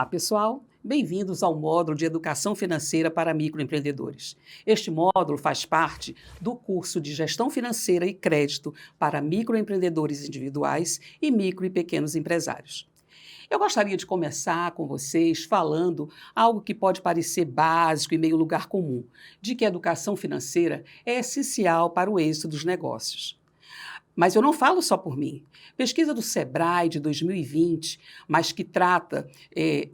Olá, pessoal! Bem-vindos ao módulo de Educação Financeira para Microempreendedores. Este módulo faz parte do curso de Gestão Financeira e Crédito para Microempreendedores Individuais e Micro e Pequenos Empresários. Eu gostaria de começar com vocês falando algo que pode parecer básico e meio lugar comum, de que a educação financeira é essencial para o êxito dos negócios. Mas eu não falo só por mim. Pesquisa do Sebrae de 2020, mas que trata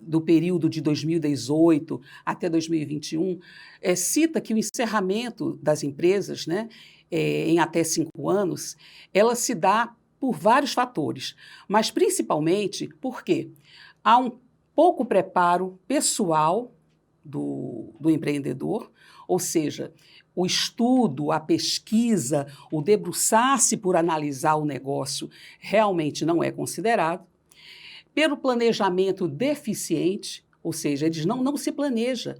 do período de 2018 até 2021, cita que o encerramento das empresas, né, em até 5 anos, ela se dá por vários fatores, mas principalmente porque há um pouco preparo pessoal do empreendedor, ou seja, o estudo, a pesquisa, o debruçar-se por analisar o negócio realmente não é considerado. Pelo planejamento deficiente, ou seja, eles não se planeja.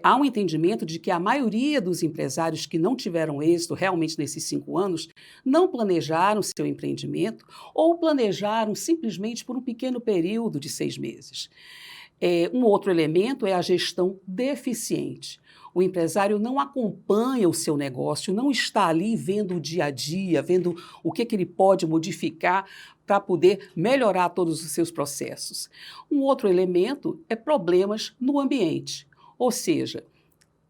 Há um entendimento de que a maioria dos empresários que não tiveram êxito realmente nesses 5 anos não planejaram seu empreendimento ou planejaram simplesmente por um pequeno período de 6 meses. Um outro elemento é a gestão deficiente. O empresário não acompanha o seu negócio, não está ali vendo o dia a dia, vendo o que ele pode modificar para poder melhorar todos os seus processos. Um outro elemento é problemas no ambiente, ou seja,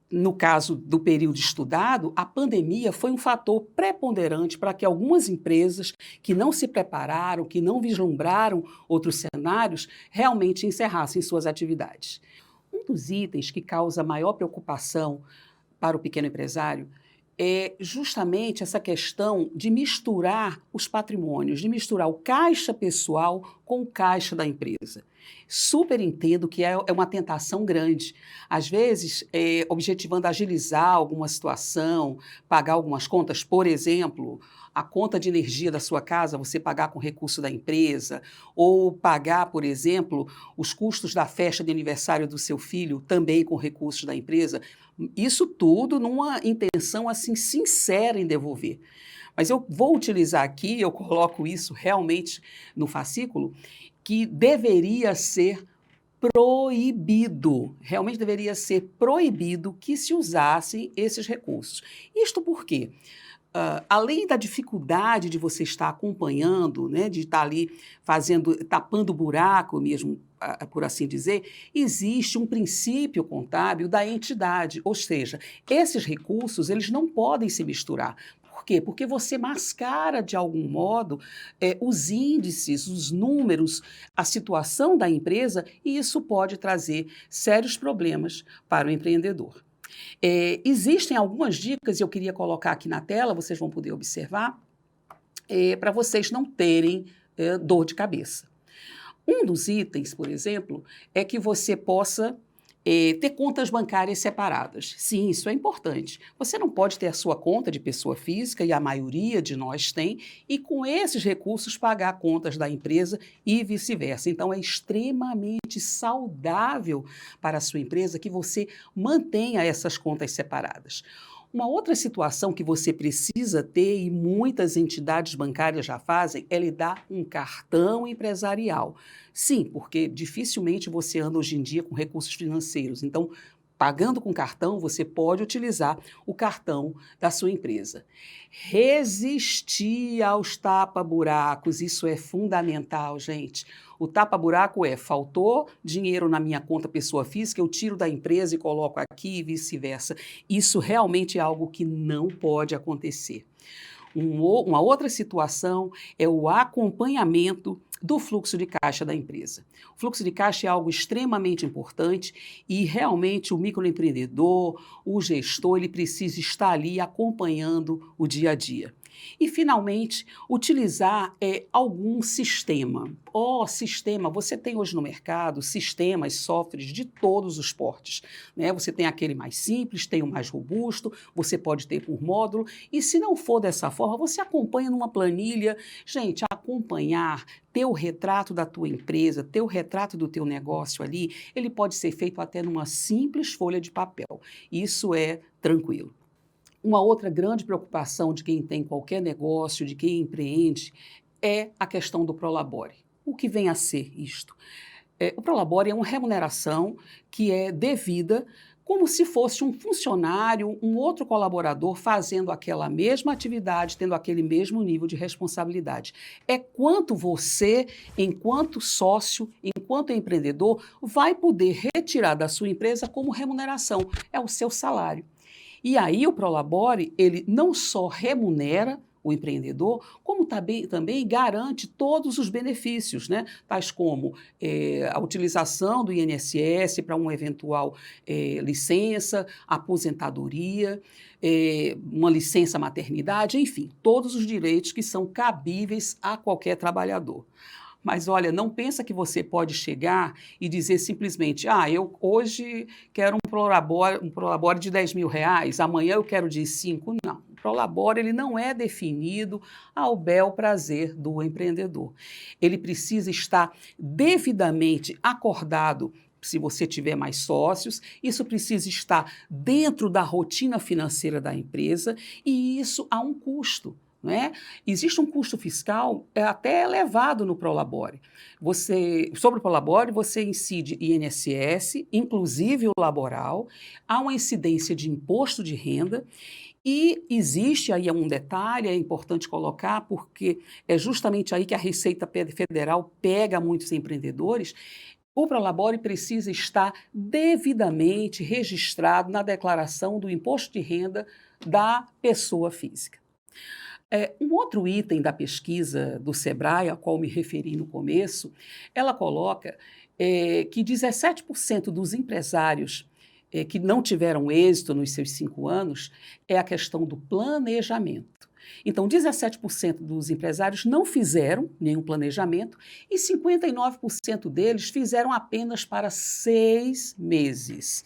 no caso do período estudado, a pandemia foi um fator preponderante para que algumas empresas que não se prepararam, que não vislumbraram outros cenários, realmente encerrassem suas atividades. Um dos itens que causa maior preocupação para o pequeno empresário é justamente essa questão de misturar os patrimônios, de misturar o caixa pessoal com o caixa da empresa. Super entendo que é uma tentação grande. Às vezes, objetivando agilizar alguma situação, pagar algumas contas, por exemplo, a conta de energia da sua casa, você pagar com recurso da empresa, ou pagar, por exemplo, os custos da festa de aniversário do seu filho, também com recursos da empresa. Isso tudo numa intenção assim sincera em devolver. Mas eu vou utilizar aqui, eu coloco isso realmente no fascículo, que deveria ser proibido, realmente deveria ser proibido que se usassem esses recursos. Isto por quê? Além da dificuldade de você estar acompanhando, né, de estar ali tapando buraco mesmo, por assim dizer, existe um princípio contábil da entidade, ou seja, esses recursos eles não podem se misturar. Por quê? Porque você mascara de algum modo os índices, os números, a situação da empresa e isso pode trazer sérios problemas para o empreendedor. Existem algumas dicas, e eu queria colocar aqui na tela, vocês vão poder observar, para vocês não terem dor de cabeça. Um dos itens, por exemplo, é que você possa ter contas bancárias separadas. Sim, isso é importante. Você não pode ter a sua conta de pessoa física, e a maioria de nós tem, e com esses recursos pagar contas da empresa e vice-versa. Então, é extremamente saudável para a sua empresa que você mantenha essas contas separadas. Uma outra situação que você precisa ter, e muitas entidades bancárias já fazem, é lhe dar um cartão empresarial. Sim, porque dificilmente você anda hoje em dia com recursos financeiros. Então, pagando com cartão, você pode utilizar o cartão da sua empresa. Resistir aos tapa-buracos, isso é fundamental, gente. O tapa-buraco faltou dinheiro na minha conta pessoa física, eu tiro da empresa e coloco aqui e vice-versa. Isso realmente é algo que não pode acontecer. Uma outra situação é o acompanhamento do fluxo de caixa da empresa. O fluxo de caixa é algo extremamente importante e realmente o microempreendedor, o gestor, ele precisa estar ali acompanhando o dia a dia. E, finalmente, utilizar algum sistema. Sistema, você tem hoje no mercado sistemas, softwares de todos os portes, né? Você tem aquele mais simples, tem o mais robusto, você pode ter por módulo, e se não for dessa forma, você acompanha numa planilha. Gente, acompanhar, ter o retrato da tua empresa, ter o retrato do teu negócio ali, ele pode ser feito até numa simples folha de papel. Isso é tranquilo. Uma outra grande preocupação de quem tem qualquer negócio, de quem empreende, é a questão do Prolabore. O que vem a ser isto? O Prolabore é uma remuneração que é devida como se fosse um funcionário, um outro colaborador fazendo aquela mesma atividade, tendo aquele mesmo nível de responsabilidade. É quanto você, enquanto sócio, enquanto empreendedor, vai poder retirar da sua empresa como remuneração, é o seu salário. E aí o Prolabore, ele não só remunera o empreendedor, como também garante todos os benefícios, né? Tais como a utilização do INSS para uma eventual licença, aposentadoria, uma licença maternidade, enfim, todos os direitos que são cabíveis a qualquer trabalhador. Mas olha, não pensa que você pode chegar e dizer simplesmente, eu hoje quero um Prolabore de R$ 10.000, amanhã eu quero de 5. Não, o Prolabore ele não é definido ao bel prazer do empreendedor. Ele precisa estar devidamente acordado. Se você tiver mais sócios, isso precisa estar dentro da rotina financeira da empresa e isso há um custo. Não é? Existe um custo fiscal até elevado no Prolabore. Sobre o Prolabore, você incide INSS, inclusive o laboral, há uma incidência de imposto de renda e existe aí um detalhe, é importante colocar, porque é justamente aí que a Receita Federal pega muitos empreendedores. O Prolabore precisa estar devidamente registrado na declaração do imposto de renda da pessoa física. Um outro item da pesquisa do Sebrae, a qual me referi no começo, ela coloca que 17% dos empresários que não tiveram êxito nos seus 5 anos é a questão do planejamento. Então, 17% dos empresários não fizeram nenhum planejamento e 59% deles fizeram apenas para 6 meses.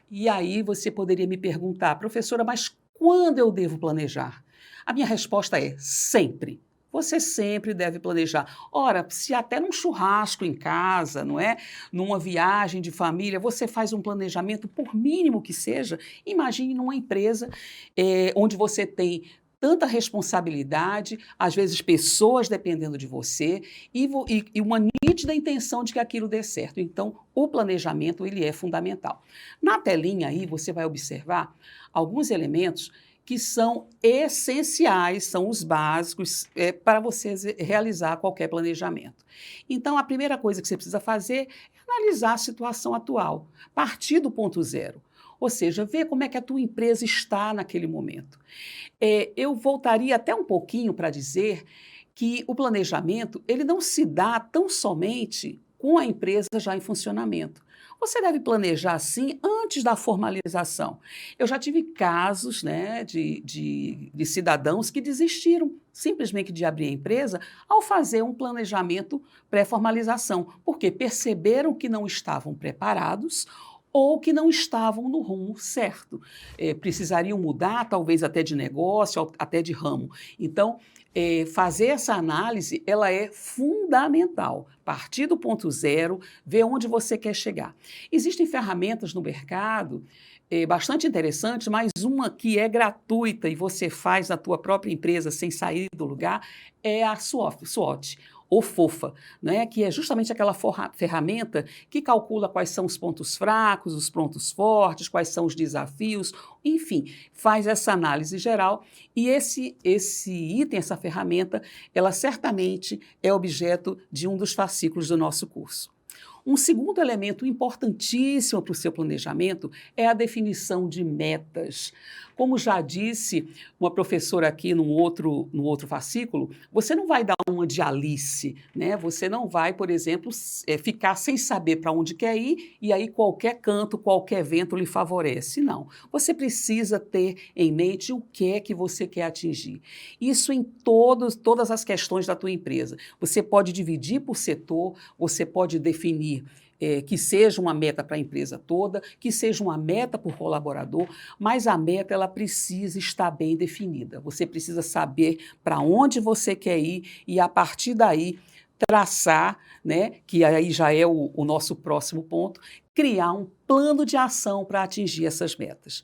E aí você poderia me perguntar, professora, mas quando eu devo planejar? A minha resposta é sempre. Você sempre deve planejar. Ora, se até num churrasco em casa, não é? Numa viagem de família, você faz um planejamento, por mínimo que seja, imagine numa empresa onde você tem tanta responsabilidade, às vezes pessoas dependendo de você e uma nítida intenção de que aquilo dê certo. Então, o planejamento ele é fundamental. Na telinha aí você vai observar alguns elementos que são essenciais, são os básicos para você realizar qualquer planejamento. Então, a primeira coisa que você precisa fazer é analisar a situação atual, partir do ponto zero. Ou seja, ver como é que a tua empresa está naquele momento. Eu voltaria até um pouquinho para dizer que o planejamento ele não se dá tão somente com a empresa já em funcionamento. Você deve planejar, sim, antes da formalização. Eu já tive casos de cidadãos que desistiram simplesmente de abrir a empresa ao fazer um planejamento pré-formalização, porque perceberam que não estavam preparados ou que não estavam no rumo certo. Precisariam mudar, talvez até de negócio, até de ramo. Então, fazer essa análise, ela é fundamental. Partir do ponto zero, ver onde você quer chegar. Existem ferramentas no mercado bastante interessantes, mas uma que é gratuita e você faz na tua própria empresa sem sair do lugar é a SWOT. Ou FOFA, né, que é justamente aquela ferramenta que calcula quais são os pontos fracos, os pontos fortes, quais são os desafios, enfim, faz essa análise geral e esse item, essa ferramenta, ela certamente é objeto de um dos fascículos do nosso curso. Um segundo elemento importantíssimo para o seu planejamento é a definição de metas. Como já disse uma professora aqui no outro fascículo, você não vai dar uma de Alice, né? Você não vai, por exemplo, ficar sem saber para onde quer ir e aí qualquer canto, qualquer vento lhe favorece. Não. Você precisa ter em mente o que é que você quer atingir. Isso em todas as questões da tua empresa. Você pode dividir por setor, você pode definir que seja uma meta para a empresa toda, que seja uma meta por colaborador, mas a meta ela precisa estar bem definida. Você precisa saber para onde você quer ir e, a partir daí, traçar, né, que aí já é o nosso próximo ponto, criar um plano de ação para atingir essas metas.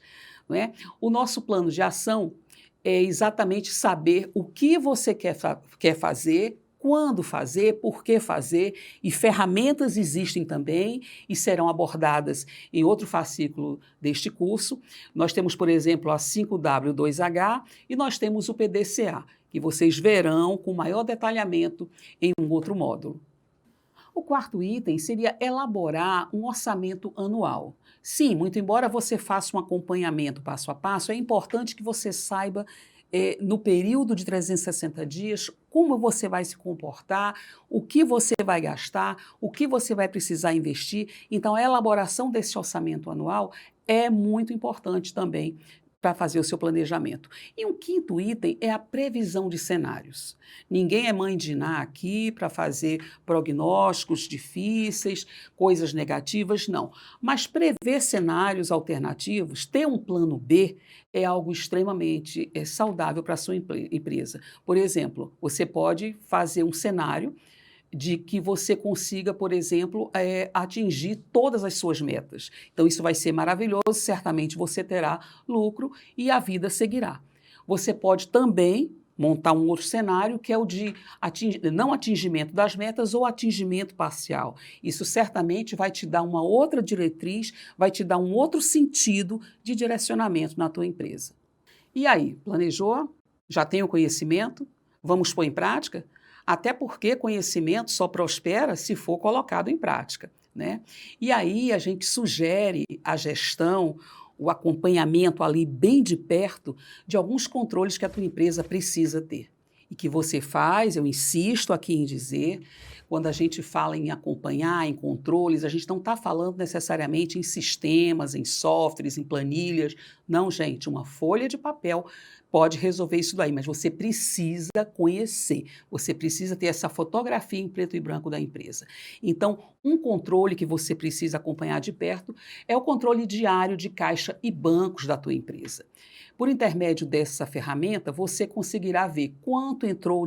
Não é? O nosso plano de ação é exatamente saber o que você quer fazer, quando fazer, por que fazer, e ferramentas existem também e serão abordadas em outro fascículo deste curso. Nós temos, por exemplo, a 5W2H e nós temos o PDCA, que vocês verão com maior detalhamento em um outro módulo. O quarto item seria elaborar um orçamento anual. Sim, muito embora você faça um acompanhamento passo a passo, é importante que você saiba no período de 360 dias, como você vai se comportar, o que você vai gastar, o que você vai precisar investir. Então, a elaboração desse orçamento anual é muito importante também para fazer o seu planejamento. E um quinto item é a previsão de cenários. Ninguém é mãe de Ná aqui para fazer prognósticos difíceis, coisas negativas, não. Mas prever cenários alternativos, ter um plano B, é algo extremamente saudável para a sua empresa. Por exemplo, você pode fazer um cenário de que você consiga, por exemplo, atingir todas as suas metas. Então, isso vai ser maravilhoso, certamente você terá lucro e a vida seguirá. Você pode também montar um outro cenário, que é o de não atingimento das metas ou atingimento parcial. Isso certamente vai te dar uma outra diretriz, vai te dar um outro sentido de direcionamento na tua empresa. E aí, planejou? Já tem o conhecimento? Vamos pôr em prática? Até porque conhecimento só prospera se for colocado em prática, né? E aí a gente sugere a gestão, o acompanhamento ali bem de perto de alguns controles que a tua empresa precisa ter. E que você faz, eu insisto aqui em dizer, quando a gente fala em acompanhar, em controles, a gente não está falando necessariamente em sistemas, em softwares, em planilhas. Não, gente, uma folha de papel pode resolver isso daí, mas você precisa conhecer, você precisa ter essa fotografia em preto e branco da empresa. Então, um controle que você precisa acompanhar de perto é o controle diário de caixa e bancos da tua empresa. Por intermédio dessa ferramenta, você conseguirá ver quanto entrou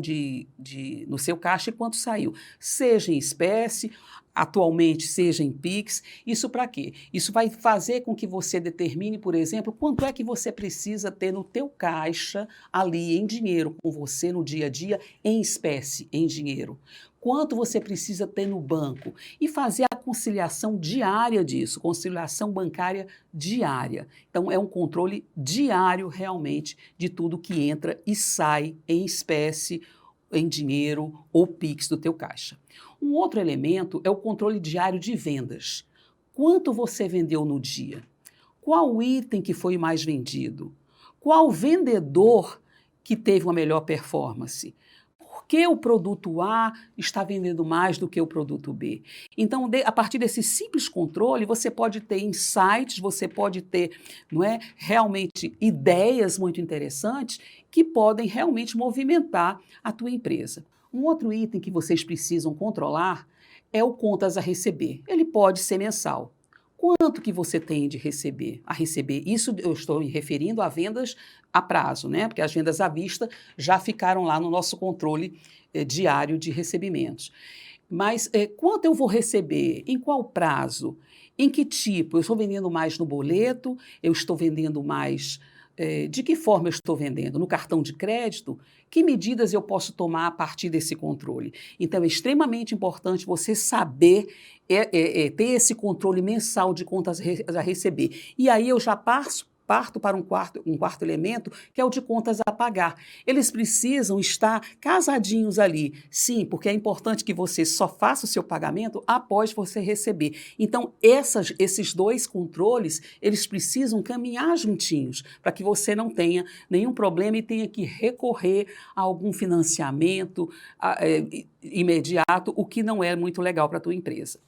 no seu caixa e quanto saiu, seja em espécie, atualmente seja em Pix. Isso para quê? Isso vai fazer com que você determine, por exemplo, quanto é que você precisa ter no teu caixa ali em dinheiro com você no dia a dia, em espécie, em dinheiro. Quanto você precisa ter no banco e fazer a conciliação diária disso, conciliação bancária diária. Então, é um controle diário realmente de tudo que entra e sai em espécie, em dinheiro ou Pix do teu caixa. Um outro elemento é o controle diário de vendas. Quanto você vendeu no dia? Qual item que foi mais vendido? Qual vendedor que teve uma melhor performance? Por que o produto A está vendendo mais do que o produto B? Então, a partir desse simples controle, você pode ter insights, você pode ter, não é, realmente ideias muito interessantes que podem realmente movimentar a tua empresa. Um outro item que vocês precisam controlar é o contas a receber. Ele pode ser mensal. Quanto que você tem de receber? A receber, isso eu estou me referindo a vendas a prazo, né? Porque as vendas à vista já ficaram lá no nosso controle diário de recebimentos. Mas quanto eu vou receber? Em qual prazo? Em que tipo? Eu estou vendendo mais no boleto? Eu estou vendendo mais... de que forma eu estou vendendo? No cartão de crédito? Que medidas eu posso tomar a partir desse controle? Então, é extremamente importante você saber ter esse controle mensal de contas a receber. E aí eu já parto para um quarto elemento, que é o de contas a pagar. Eles precisam estar casadinhos ali. Sim, porque é importante que você só faça o seu pagamento após você receber. Então, esses dois controles, eles precisam caminhar juntinhos, para que você não tenha nenhum problema e tenha que recorrer a algum financiamento imediato, o que não é muito legal para a tua empresa.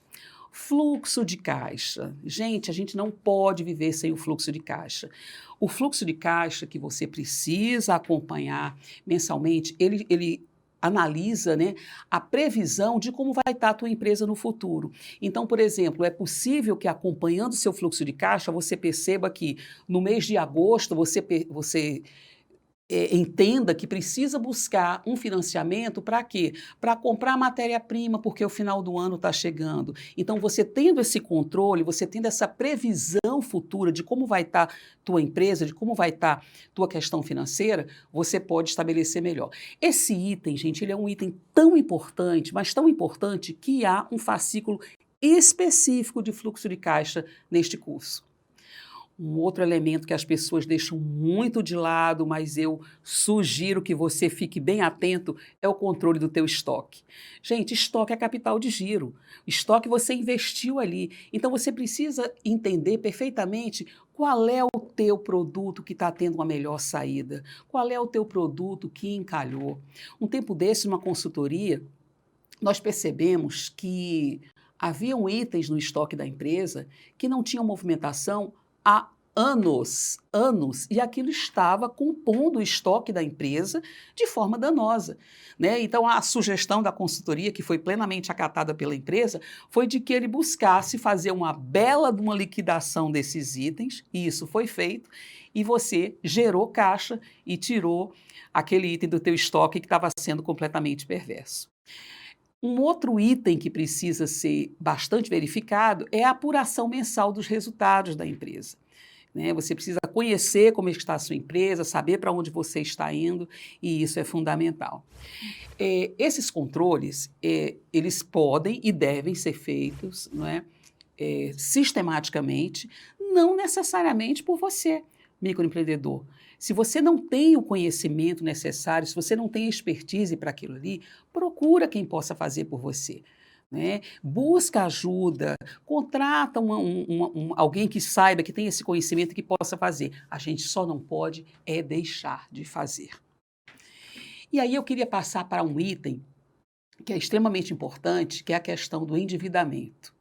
Fluxo de caixa. Gente, a gente não pode viver sem o fluxo de caixa. O fluxo de caixa que você precisa acompanhar mensalmente, ele analisa, né, a previsão de como vai estar a tua empresa no futuro. Então, por exemplo, é possível que acompanhando o seu fluxo de caixa, você perceba que no mês de agosto você entenda que precisa buscar um financiamento para quê? Para comprar matéria-prima, porque o final do ano está chegando. Então, você tendo esse controle, você tendo essa previsão futura de como vai estar tua empresa, de como vai estar tua questão financeira, você pode estabelecer melhor. Esse item, gente, ele é um item tão importante, mas tão importante que há um fascículo específico de fluxo de caixa neste curso. Um outro elemento que as pessoas deixam muito de lado, mas eu sugiro que você fique bem atento, é o controle do teu estoque. Gente, estoque é capital de giro. Estoque você investiu ali. Então você precisa entender perfeitamente qual é o teu produto que está tendo uma melhor saída, qual é o teu produto que encalhou. Um tempo desse, numa consultoria, nós percebemos que haviam itens no estoque da empresa que não tinham movimentação há anos, e aquilo estava compondo o estoque da empresa de forma danosa, né? Então, a sugestão da consultoria, que foi plenamente acatada pela empresa, foi de que ele buscasse fazer uma bela de uma liquidação desses itens, e isso foi feito, e você gerou caixa e tirou aquele item do teu estoque que estava sendo completamente perverso. Um outro item que precisa ser bastante verificado é a apuração mensal dos resultados da empresa, né? Você precisa conhecer como está a sua empresa, saber para onde você está indo, e isso é fundamental. Esses controles, eles podem e devem ser feitos, não é, sistematicamente, não necessariamente por você, microempreendedor. Se você não tem o conhecimento necessário, se você não tem expertise para aquilo ali, procura quem possa fazer por você, né? Busca ajuda, contrata alguém que saiba, que tenha esse conhecimento e que possa fazer. A gente só não pode deixar de fazer. E aí eu queria passar para um item que é extremamente importante, que é a questão do endividamento.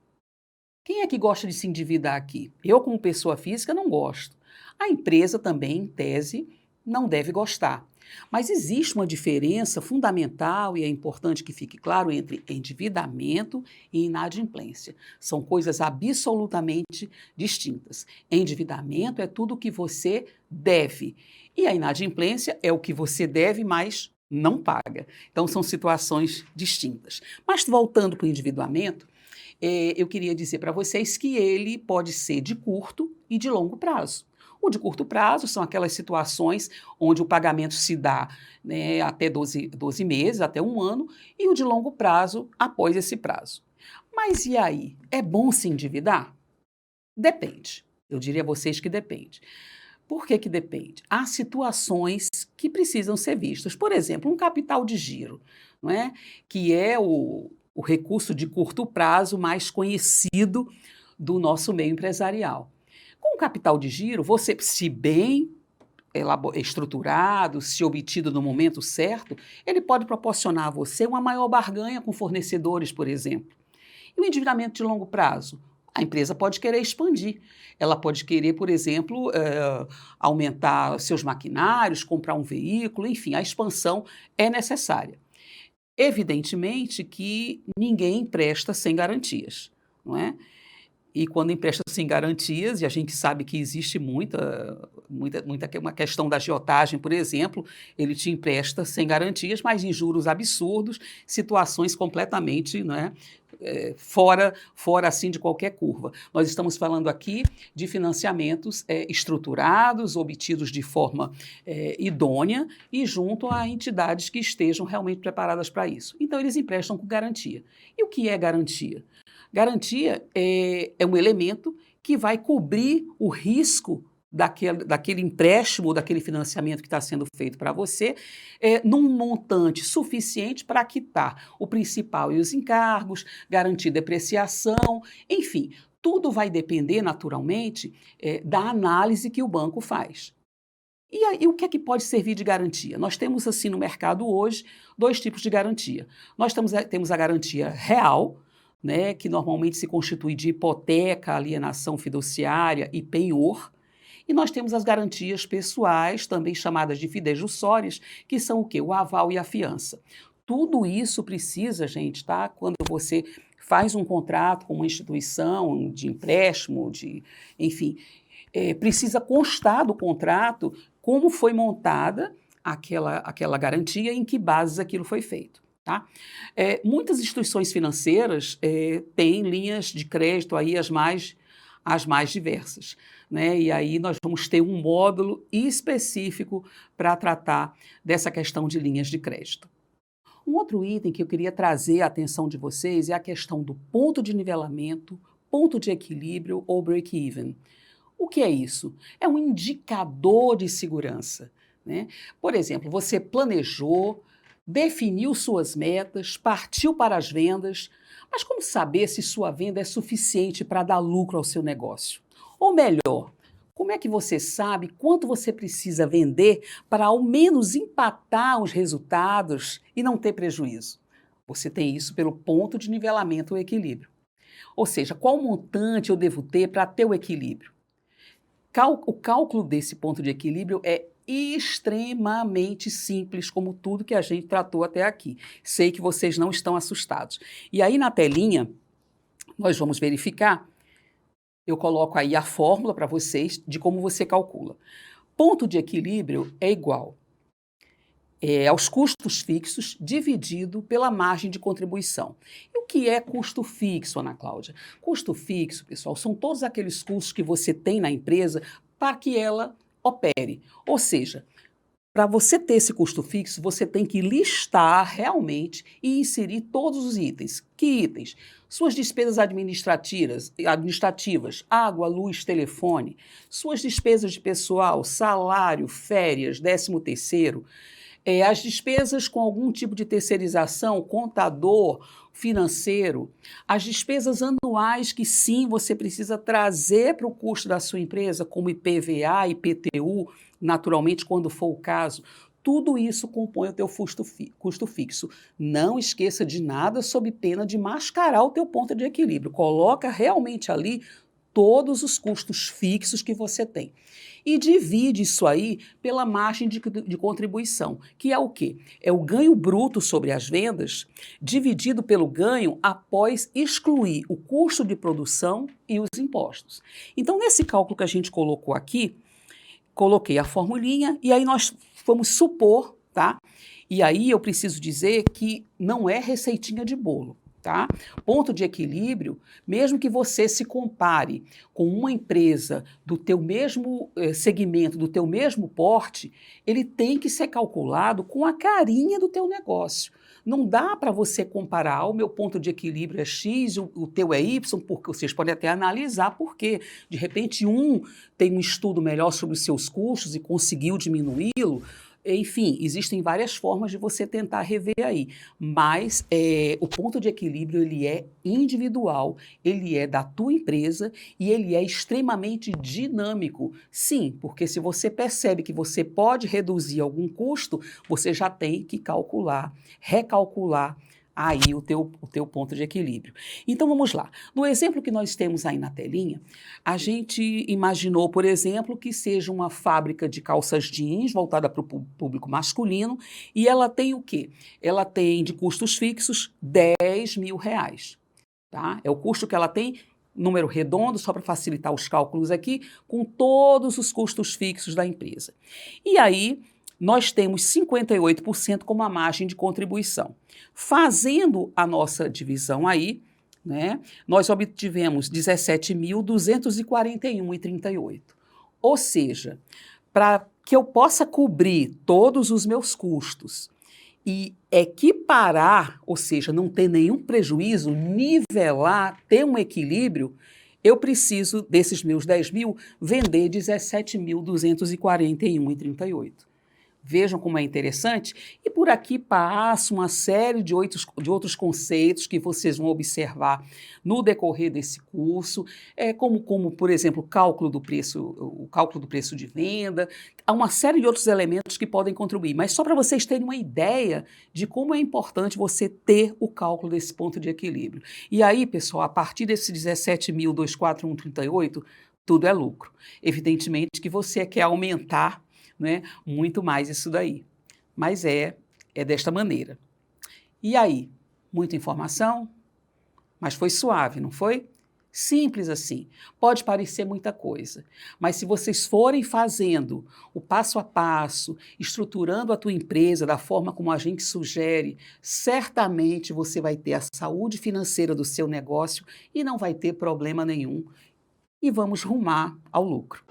Quem é que gosta de se endividar aqui? Eu, como pessoa física, não gosto. A empresa também, em tese, não deve gostar. Mas existe uma diferença fundamental, e é importante que fique claro, entre endividamento e inadimplência. São coisas absolutamente distintas. Endividamento é tudo que você deve, e a inadimplência é o que você deve, mas não paga. Então, são situações distintas. Mas, voltando para o endividamento, eu queria dizer para vocês que ele pode ser de curto e de longo prazo. O de curto prazo são aquelas situações onde o pagamento se dá, né, até 12 meses, até um ano, e o de longo prazo após esse prazo. Mas e aí? É bom se endividar? Depende. Eu diria a vocês que depende. Por que que depende? Há situações que precisam ser vistas. Por exemplo, um capital de giro, não é? Que é o recurso de curto prazo mais conhecido do nosso meio empresarial. Com o capital de giro, você, se bem estruturado, se obtido no momento certo, ele pode proporcionar a você uma maior barganha com fornecedores, por exemplo. E o endividamento de longo prazo? A empresa pode querer expandir. Ela pode querer, por exemplo, aumentar seus maquinários, comprar um veículo, enfim, a expansão é necessária. Evidentemente que ninguém empresta sem garantias, não é? E quando empresta sem garantias, e a gente sabe que existe uma questão da agiotagem, por exemplo, ele te empresta sem garantias, mas em juros absurdos, situações completamente, não é, fora assim de qualquer curva. Nós estamos falando aqui de financiamentos estruturados, obtidos de forma idônea e junto a entidades que estejam realmente preparadas para isso. Então, eles emprestam com garantia. E o que é garantia? Garantia é um elemento que vai cobrir o risco daquele empréstimo, daquele financiamento que está sendo feito para você, num montante suficiente para quitar o principal e os encargos, garantir depreciação, enfim, tudo vai depender, naturalmente, da análise que o banco faz. E aí, o que é que pode servir de garantia? Nós temos, assim, no mercado hoje, dois tipos de garantia. Nós temos a garantia real, né, que normalmente se constitui de hipoteca, alienação fiduciária e penhor. E nós temos as garantias pessoais, também chamadas de fidejussórias, que são o quê? O aval e a fiança. Tudo isso precisa, gente, tá? Quando você faz um contrato com uma instituição de empréstimo, enfim, precisa constar do contrato como foi montada aquela garantia, em que bases aquilo foi feito. Tá? Muitas instituições financeiras têm linhas de crédito aí as mais diversas, né? E aí nós vamos ter um módulo específico para tratar dessa questão de linhas de crédito. Um outro item que eu queria trazer a atenção de vocês é a questão do ponto de nivelamento, ponto de equilíbrio ou break-even. O que é isso? É um indicador de segurança, né? Por exemplo, você planejou, definiu suas metas, partiu para as vendas, mas como saber se sua venda é suficiente para dar lucro ao seu negócio? Ou melhor, como é que você sabe quanto você precisa vender para ao menos empatar os resultados e não ter prejuízo? Você tem isso pelo ponto de nivelamento ou equilíbrio. Ou seja, qual montante eu devo ter para ter o equilíbrio? O cálculo desse ponto de equilíbrio é extremamente simples, como tudo que a gente tratou até aqui. Sei que vocês não estão assustados. E aí na telinha, nós vamos verificar, eu coloco aí a fórmula para vocês de como você calcula. Ponto de equilíbrio é igual aos custos fixos dividido pela margem de contribuição. E o que é custo fixo, Ana Cláudia? Custo fixo, pessoal, são todos aqueles custos que você tem na empresa para que ela opere. Ou seja, para você ter esse custo fixo, você tem que listar realmente e inserir todos os itens. Que itens? Suas despesas administrativas, água, luz, telefone, suas despesas de pessoal, salário, férias, 13º, as despesas com algum tipo de terceirização, contador, financeiro, as despesas anuais que sim você precisa trazer para o custo da sua empresa, como IPVA, IPTU, naturalmente quando for o caso, tudo isso compõe o teu custo fixo. Não esqueça de nada sob pena de mascarar o teu ponto de equilíbrio. Coloca realmente ali todos os custos fixos que você tem. E divide isso aí pela margem de contribuição, que é o quê? É o ganho bruto sobre as vendas dividido pelo ganho após excluir o custo de produção e os impostos. Então, nesse cálculo que a gente colocou aqui, coloquei a formulinha e aí nós vamos supor, tá? E aí eu preciso dizer que não é receitinha de bolo. Tá? Ponto de equilíbrio, mesmo que você se compare com uma empresa do teu mesmo segmento, do teu mesmo porte, ele tem que ser calculado com a carinha do teu negócio. Não dá para você comparar, o meu ponto de equilíbrio é X, o teu é Y, porque vocês podem até analisar por quê. De repente, um tem um estudo melhor sobre os seus custos e conseguiu diminuí-lo. Enfim, existem várias formas de você tentar rever aí, mas o ponto de equilíbrio ele é individual, ele é da tua empresa e ele é extremamente dinâmico. Sim, porque se você percebe que você pode reduzir algum custo, você já tem que calcular, recalcular aí o teu ponto de equilíbrio. Então vamos lá. No exemplo que nós temos aí na telinha, a gente imaginou, por exemplo, que seja uma fábrica de calças jeans voltada para o público masculino e ela tem o quê? Ela tem de custos fixos R$10.000. Tá? É o custo que ela tem, número redondo, só para facilitar os cálculos aqui, com todos os custos fixos da empresa. E aí, nós temos 58% como a margem de contribuição. Fazendo a nossa divisão aí, né, nós obtivemos 17.241,38. Ou seja, para que eu possa cobrir todos os meus custos e equiparar, ou seja, não ter nenhum prejuízo, nivelar, ter um equilíbrio, eu preciso, desses meus 10 mil, vender 17.241,38. Vejam como é interessante. E por aqui passa uma série de outros conceitos que vocês vão observar no decorrer desse curso, como, por exemplo, o cálculo do preço de venda. Há uma série de outros elementos que podem contribuir, mas só para vocês terem uma ideia de como é importante você ter o cálculo desse ponto de equilíbrio. E aí, pessoal, a partir desse 17.241,38, tudo é lucro. Evidentemente que você quer aumentar, né, muito mais isso daí. Mas é desta maneira. E aí? Muita informação? Mas foi suave, não foi? Simples assim. Pode parecer muita coisa, mas se vocês forem fazendo o passo a passo, estruturando a tua empresa da forma como a gente sugere, certamente você vai ter a saúde financeira do seu negócio e não vai ter problema nenhum. E vamos rumar ao lucro.